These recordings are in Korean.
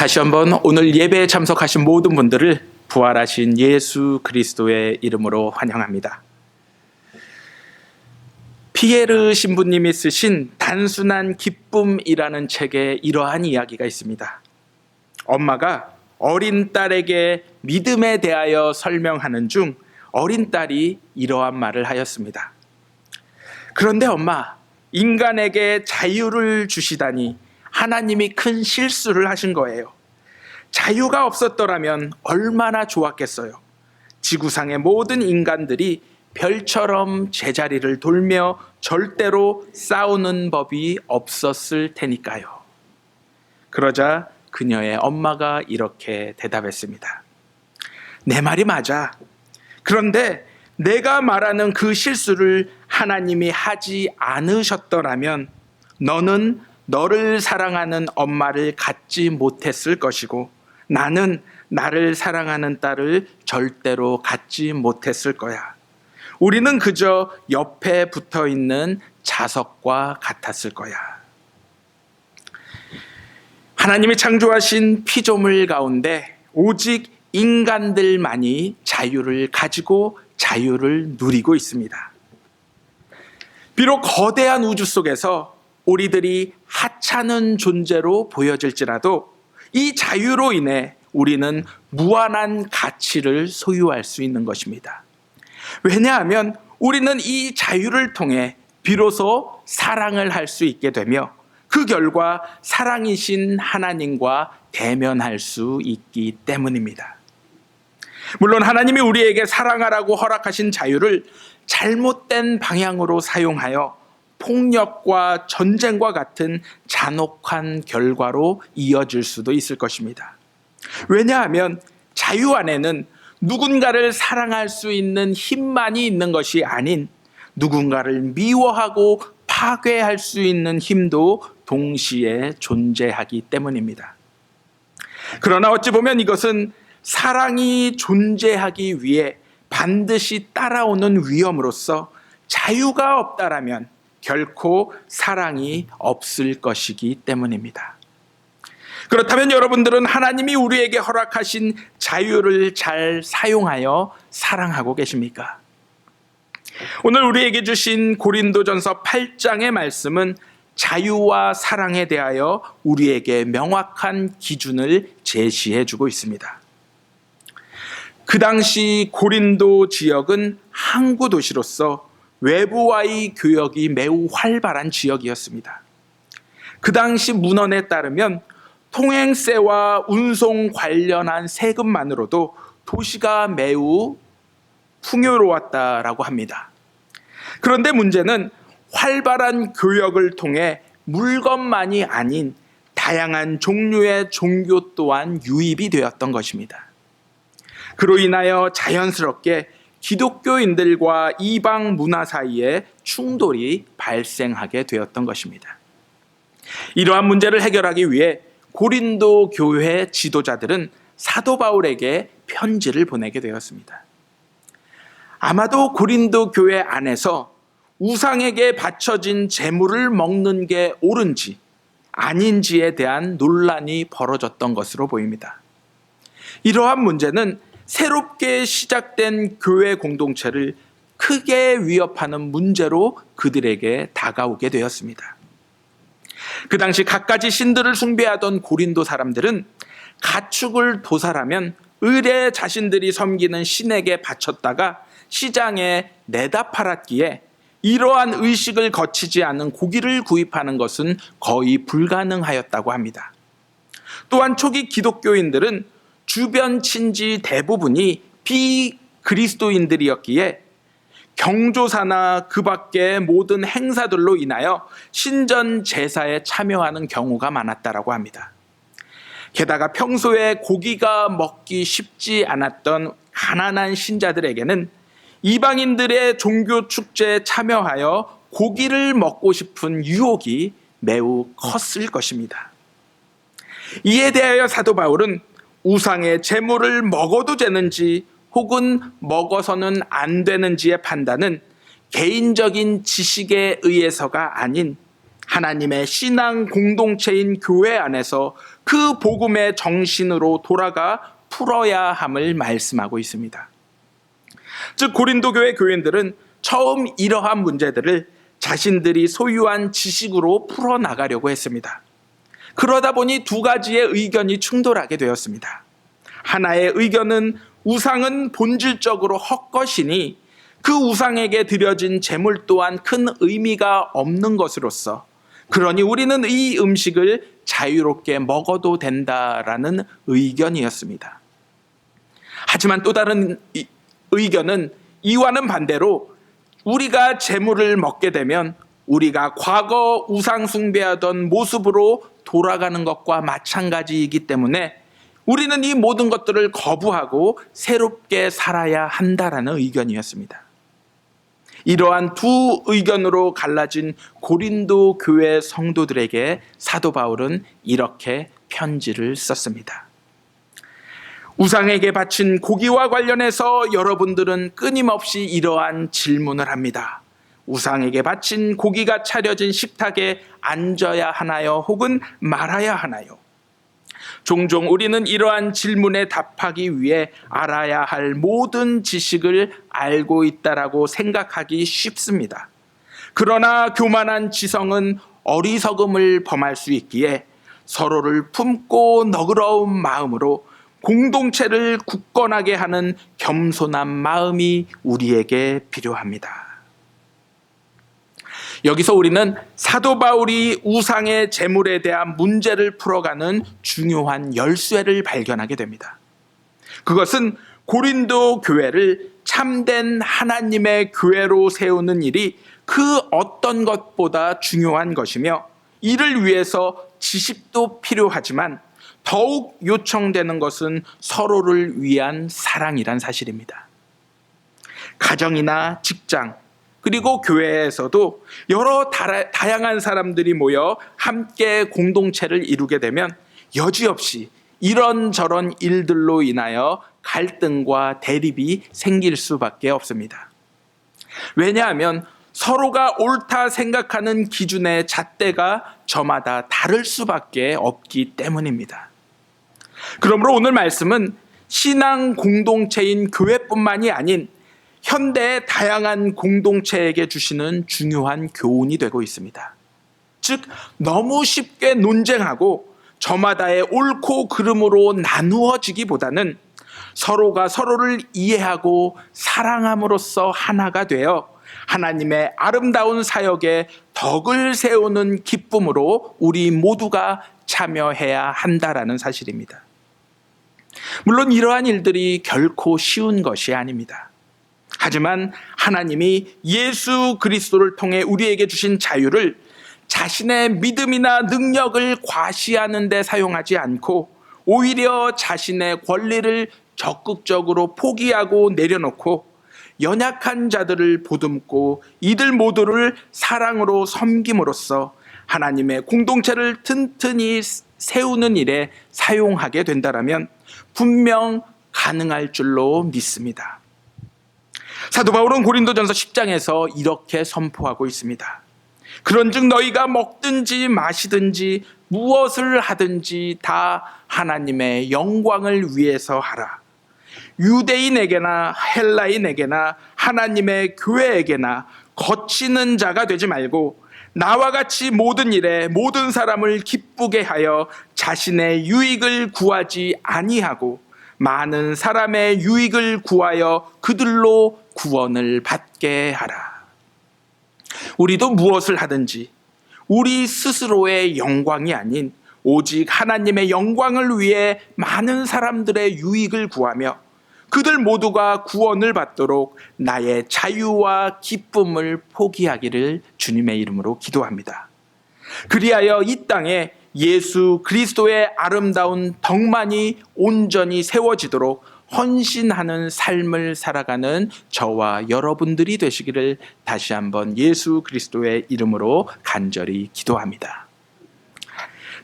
다시 한번 오늘 예배에 참석하신 모든 분들을 부활하신 예수 그리스도의 이름으로 환영합니다. 피에르 신부님이 쓰신 단순한 기쁨이라는 책에 이러한 이야기가 있습니다. 엄마가 어린 딸에게 믿음에 대하여 설명하는 중 어린 딸이 이러한 말을 하였습니다. 그런데 엄마, 인간에게 자유를 주시다니 하나님이 큰 실수를 하신 거예요. 자유가 없었더라면 얼마나 좋았겠어요. 지구상의 모든 인간들이 별처럼 제자리를 돌며 절대로 싸우는 법이 없었을 테니까요. 그러자 그녀의 엄마가 이렇게 대답했습니다. 내 말이 맞아. 그런데 내가 말하는 그 실수를 하나님이 하지 않으셨더라면 너는 너를 사랑하는 엄마를 갖지 못했을 것이고 나는 나를 사랑하는 딸을 절대로 갖지 못했을 거야. 우리는 그저 옆에 붙어 있는 자석과 같았을 거야. 하나님이 창조하신 피조물 가운데 오직 인간들만이 자유를 가지고 자유를 누리고 있습니다. 비록 거대한 우주 속에서 우리들이 하찮은 존재로 보여질지라도 이 자유로 인해 우리는 무한한 가치를 소유할 수 있는 것입니다. 왜냐하면 우리는 이 자유를 통해 비로소 사랑을 할 수 있게 되며 그 결과 사랑이신 하나님과 대면할 수 있기 때문입니다. 물론 하나님이 우리에게 사랑하라고 허락하신 자유를 잘못된 방향으로 사용하여 폭력과 전쟁과 같은 잔혹한 결과로 이어질 수도 있을 것입니다. 왜냐하면 자유 안에는 누군가를 사랑할 수 있는 힘만이 있는 것이 아닌 누군가를 미워하고 파괴할 수 있는 힘도 동시에 존재하기 때문입니다. 그러나 어찌 보면 이것은 사랑이 존재하기 위해 반드시 따라오는 위험으로서 자유가 없다라면 결코 사랑이 없을 것이기 때문입니다. 그렇다면 여러분들은 하나님이 우리에게 허락하신 자유를 잘 사용하여 사랑하고 계십니까? 오늘 우리에게 주신 고린도전서 8장의 말씀은 자유와 사랑에 대하여 우리에게 명확한 기준을 제시해 주고 있습니다. 그 당시 고린도 지역은 항구 도시로서 외부와의 교역이 매우 활발한 지역이었습니다. 그 당시 문헌에 따르면 통행세와 운송 관련한 세금만으로도 도시가 매우 풍요로웠다라고 합니다. 그런데 문제는 활발한 교역을 통해 물건만이 아닌 다양한 종류의 종교 또한 유입이 되었던 것입니다. 그로 인하여 자연스럽게 기독교인들과 이방 문화 사이에 충돌이 발생하게 되었던 것입니다. 이러한 문제를 해결하기 위해 고린도 교회 지도자들은 사도 바울에게 편지를 보내게 되었습니다. 아마도 고린도 교회 안에서 우상에게 바쳐진 제물을 먹는 게 옳은지 아닌지에 대한 논란이 벌어졌던 것으로 보입니다. 이러한 문제는 새롭게 시작된 교회 공동체를 크게 위협하는 문제로 그들에게 다가오게 되었습니다. 그 당시 갖가지 신들을 숭배하던 고린도 사람들은 가축을 도살하면 을에 자신들이 섬기는 신에게 바쳤다가 시장에 내다 팔았기에 이러한 의식을 거치지 않은 고기를 구입하는 것은 거의 불가능하였다고 합니다. 또한 초기 기독교인들은 주변 친지 대부분이 비그리스도인들이었기에 경조사나 그 밖의 모든 행사들로 인하여 신전 제사에 참여하는 경우가 많았다고 합니다. 게다가 평소에 고기가 먹기 쉽지 않았던 가난한 신자들에게는 이방인들의 종교 축제에 참여하여 고기를 먹고 싶은 유혹이 매우 컸을 것입니다. 이에 대하여 사도 바울은 우상의 제물을 먹어도 되는지 혹은 먹어서는 안 되는지의 판단은 개인적인 지식에 의해서가 아닌 하나님의 신앙 공동체인 교회 안에서 그 복음의 정신으로 돌아가 풀어야 함을 말씀하고 있습니다. 즉 고린도 교회 교인들은 처음 이러한 문제들을 자신들이 소유한 지식으로 풀어나가려고 했습니다. 그러다 보니 두 가지의 의견이 충돌하게 되었습니다. 하나의 의견은 우상은 본질적으로 헛것이니 그 우상에게 드려진 제물 또한 큰 의미가 없는 것으로서 그러니 우리는 이 음식을 자유롭게 먹어도 된다라는 의견이었습니다. 하지만 또 다른 의견은 이와는 반대로 우리가 제물을 먹게 되면 우리가 과거 우상 숭배하던 모습으로 돌아가는 것과 마찬가지이기 때문에 우리는 이 모든 것들을 거부하고 새롭게 살아야 한다라는 의견이었습니다. 이러한 두 의견으로 갈라진 고린도 교회 성도들에게 사도 바울은 이렇게 편지를 썼습니다. 우상에게 바친 고기와 관련해서 여러분들은 끊임없이 이러한 질문을 합니다. 우상에게 바친 고기가 차려진 식탁에 앉아야 하나요? 혹은 말아야 하나요? 종종 우리는 이러한 질문에 답하기 위해 알아야 할 모든 지식을 알고 있다라고 생각하기 쉽습니다. 그러나 교만한 지성은 어리석음을 범할 수 있기에 서로를 품고 너그러운 마음으로 공동체를 굳건하게 하는 겸손한 마음이 우리에게 필요합니다. 여기서 우리는 사도 바울이 우상의 제물에 대한 문제를 풀어가는 중요한 열쇠를 발견하게 됩니다. 그것은 고린도 교회를 참된 하나님의 교회로 세우는 일이 그 어떤 것보다 중요한 것이며 이를 위해서 지식도 필요하지만 더욱 요청되는 것은 서로를 위한 사랑이란 사실입니다. 가정이나 직장 그리고 교회에서도 여러 다양한 사람들이 모여 함께 공동체를 이루게 되면 여지없이 이런저런 일들로 인하여 갈등과 대립이 생길 수밖에 없습니다. 왜냐하면 서로가 옳다 생각하는 기준의 잣대가 저마다 다를 수밖에 없기 때문입니다. 그러므로 오늘 말씀은 신앙 공동체인 교회뿐만이 아닌 현대의 다양한 공동체에게 주시는 중요한 교훈이 되고 있습니다. 즉 너무 쉽게 논쟁하고 저마다의 옳고 그름으로 나누어지기보다는 서로가 서로를 이해하고 사랑함으로써 하나가 되어 하나님의 아름다운 사역에 덕을 세우는 기쁨으로 우리 모두가 참여해야 한다라는 사실입니다. 물론 이러한 일들이 결코 쉬운 것이 아닙니다. 하지만 하나님이 예수 그리스도를 통해 우리에게 주신 자유를 자신의 믿음이나 능력을 과시하는 데 사용하지 않고 오히려 자신의 권리를 적극적으로 포기하고 내려놓고 연약한 자들을 보듬고 이들 모두를 사랑으로 섬김으로써 하나님의 공동체를 튼튼히 세우는 일에 사용하게 된다면 분명 가능할 줄로 믿습니다. 사도 바울은 고린도전서 10장에서 이렇게 선포하고 있습니다. 그런즉 너희가 먹든지 마시든지 무엇을 하든지 다 하나님의 영광을 위해서 하라. 유대인에게나 헬라인에게나 하나님의 교회에게나 거치는 자가 되지 말고 나와 같이 모든 일에 모든 사람을 기쁘게 하여 자신의 유익을 구하지 아니하고 많은 사람의 유익을 구하여 그들로 구원을 받게 하라. 우리도 무엇을 하든지 우리 스스로의 영광이 아닌 오직 하나님의 영광을 위해 많은 사람들의 유익을 구하며 그들 모두가 구원을 받도록 나의 자유와 기쁨을 포기하기를 주님의 이름으로 기도합니다. 그리하여 이 땅에 예수 그리스도의 아름다운 덕만이 온전히 세워지도록 헌신하는 삶을 살아가는 저와 여러분들이 되시기를 다시 한번 예수 그리스도의 이름으로 간절히 기도합니다.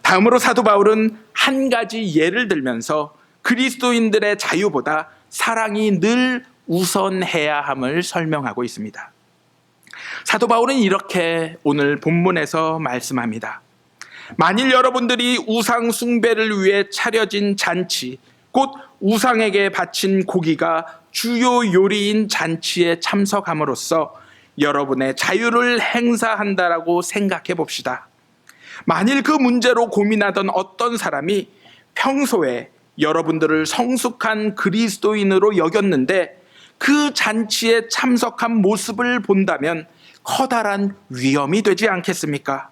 다음으로 사도 바울은 한 가지 예를 들면서 그리스도인들의 자유보다 사랑이 늘 우선해야 함을 설명하고 있습니다. 사도 바울은 이렇게 오늘 본문에서 말씀합니다. 만일 여러분들이 우상 숭배를 위해 차려진 잔치, 곧 우상에게 바친 고기가 주요 요리인 잔치에 참석함으로써 여러분의 자유를 행사한다라고 생각해 봅시다. 만일 그 문제로 고민하던 어떤 사람이 평소에 여러분들을 성숙한 그리스도인으로 여겼는데 그 잔치에 참석한 모습을 본다면 커다란 위험이 되지 않겠습니까?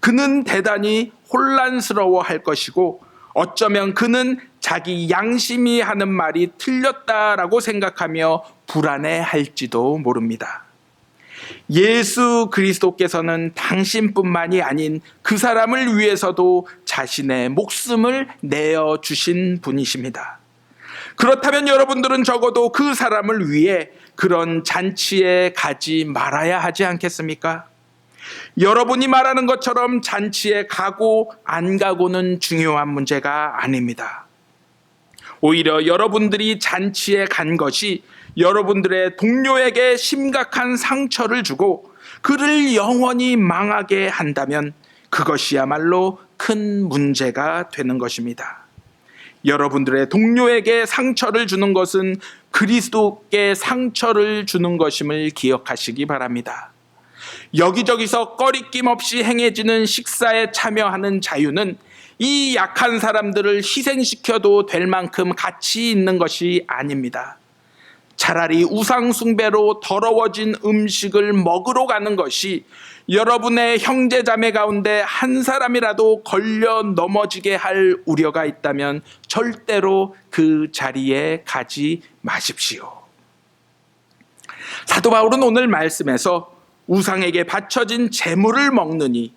그는 대단히 혼란스러워 할 것이고 어쩌면 그는 자기 양심이 하는 말이 틀렸다라고 생각하며 불안해할지도 모릅니다. 예수 그리스도께서는 당신뿐만이 아닌 그 사람을 위해서도 자신의 목숨을 내어주신 분이십니다. 그렇다면 여러분들은 적어도 그 사람을 위해 그런 잔치에 가지 말아야 하지 않겠습니까? 여러분이 말하는 것처럼 잔치에 가고 안 가고는 중요한 문제가 아닙니다. 오히려 여러분들이 잔치에 간 것이 여러분들의 동료에게 심각한 상처를 주고 그를 영원히 망하게 한다면 그것이야말로 큰 문제가 되는 것입니다. 여러분들의 동료에게 상처를 주는 것은 그리스도께 상처를 주는 것임을 기억하시기 바랍니다. 여기저기서 꺼리낌 없이 행해지는 식사에 참여하는 자유는 이 약한 사람들을 희생시켜도 될 만큼 가치 있는 것이 아닙니다. 차라리 우상 숭배로 더러워진 음식을 먹으러 가는 것이 여러분의 형제 자매 가운데 한 사람이라도 걸려 넘어지게 할 우려가 있다면 절대로 그 자리에 가지 마십시오. 사도 바울은 오늘 말씀에서 우상에게 바쳐진 재물을 먹느니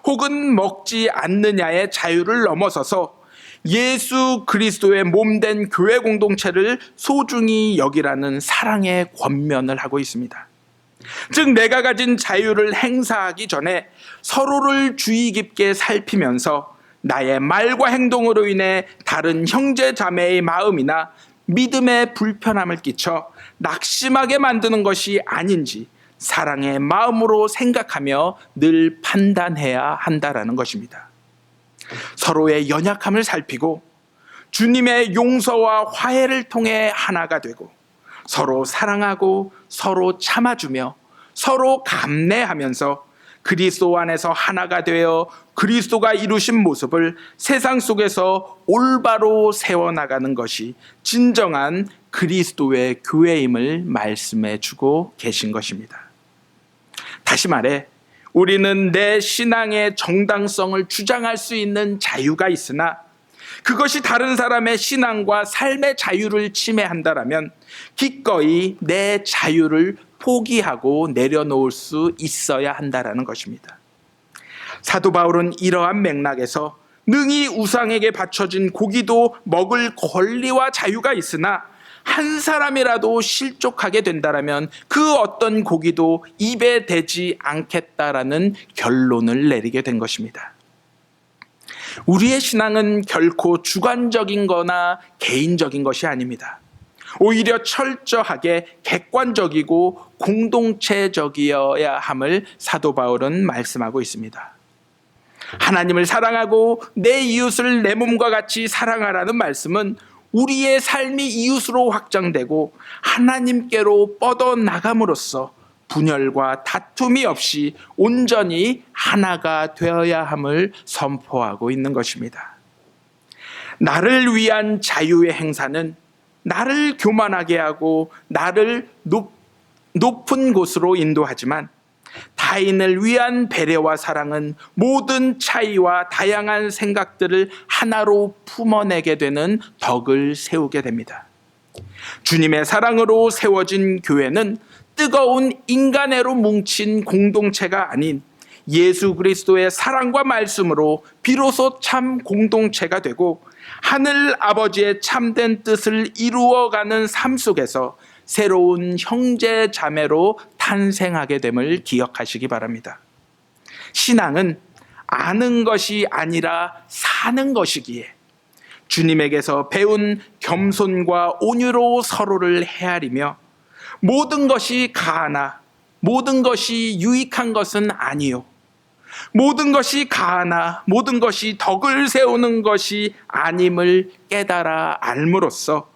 혹은 먹지 않느냐의 자유를 넘어서서 예수 그리스도의 몸된 교회 공동체를 소중히 여기라는 사랑의 권면을 하고 있습니다. 즉 내가 가진 자유를 행사하기 전에 서로를 주의 깊게 살피면서 나의 말과 행동으로 인해 다른 형제 자매의 마음이나 믿음에 불편함을 끼쳐 낙심하게 만드는 것이 아닌지 사랑의 마음으로 생각하며 늘 판단해야 한다라는 것입니다. 서로의 연약함을 살피고 주님의 용서와 화해를 통해 하나가 되고 서로 사랑하고 서로 참아주며 서로 감내하면서 그리스도 안에서 하나가 되어 그리스도가 이루신 모습을 세상 속에서 올바로 세워나가는 것이 진정한 그리스도의 교회임을 말씀해 주고 계신 것입니다. 다시 말해 우리는 내 신앙의 정당성을 주장할 수 있는 자유가 있으나 그것이 다른 사람의 신앙과 삶의 자유를 침해한다라면 기꺼이 내 자유를 포기하고 내려놓을 수 있어야 한다라는 것입니다. 사도 바울은 이러한 맥락에서 능히 우상에게 바쳐진 고기도 먹을 권리와 자유가 있으나 한 사람이라도 실족하게 된다라면 그 어떤 고기도 입에 대지 않겠다라는 결론을 내리게 된 것입니다. 우리의 신앙은 결코 주관적인 거나 개인적인 것이 아닙니다. 오히려 철저하게 객관적이고 공동체적이어야 함을 사도 바울은 말씀하고 있습니다. 하나님을 사랑하고 내 이웃을 내 몸과 같이 사랑하라는 말씀은 우리의 삶이 이웃으로 확장되고 하나님께로 뻗어나감으로써 분열과 다툼이 없이 온전히 하나가 되어야 함을 선포하고 있는 것입니다. 나를 위한 자유의 행사는 나를 교만하게 하고 나를 높은 곳으로 인도하지만 타인을 위한 배려와 사랑은 모든 차이와 다양한 생각들을 하나로 품어내게 되는 덕을 세우게 됩니다. 주님의 사랑으로 세워진 교회는 뜨거운 인간애로 뭉친 공동체가 아닌 예수 그리스도의 사랑과 말씀으로 비로소 참 공동체가 되고 하늘 아버지의 참된 뜻을 이루어가는 삶 속에서 새로운 형제 자매로 탄생하게 됨을 기억하시기 바랍니다. 신앙은 아는 것이 아니라 사는 것이기에 주님에게서 배운 겸손과 온유로 서로를 헤아리며 모든 것이 가하나 모든 것이 유익한 것은 아니요 모든 것이 가하나 모든 것이 덕을 세우는 것이 아님을 깨달아 알므로써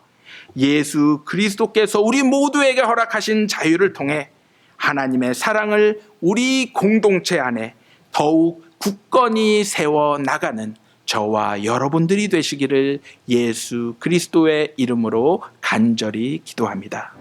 예수 그리스도께서 우리 모두에게 허락하신 자유를 통해 하나님의 사랑을 우리 공동체 안에 더욱 굳건히 세워 나가는 저와 여러분들이 되시기를 예수 그리스도의 이름으로 간절히 기도합니다.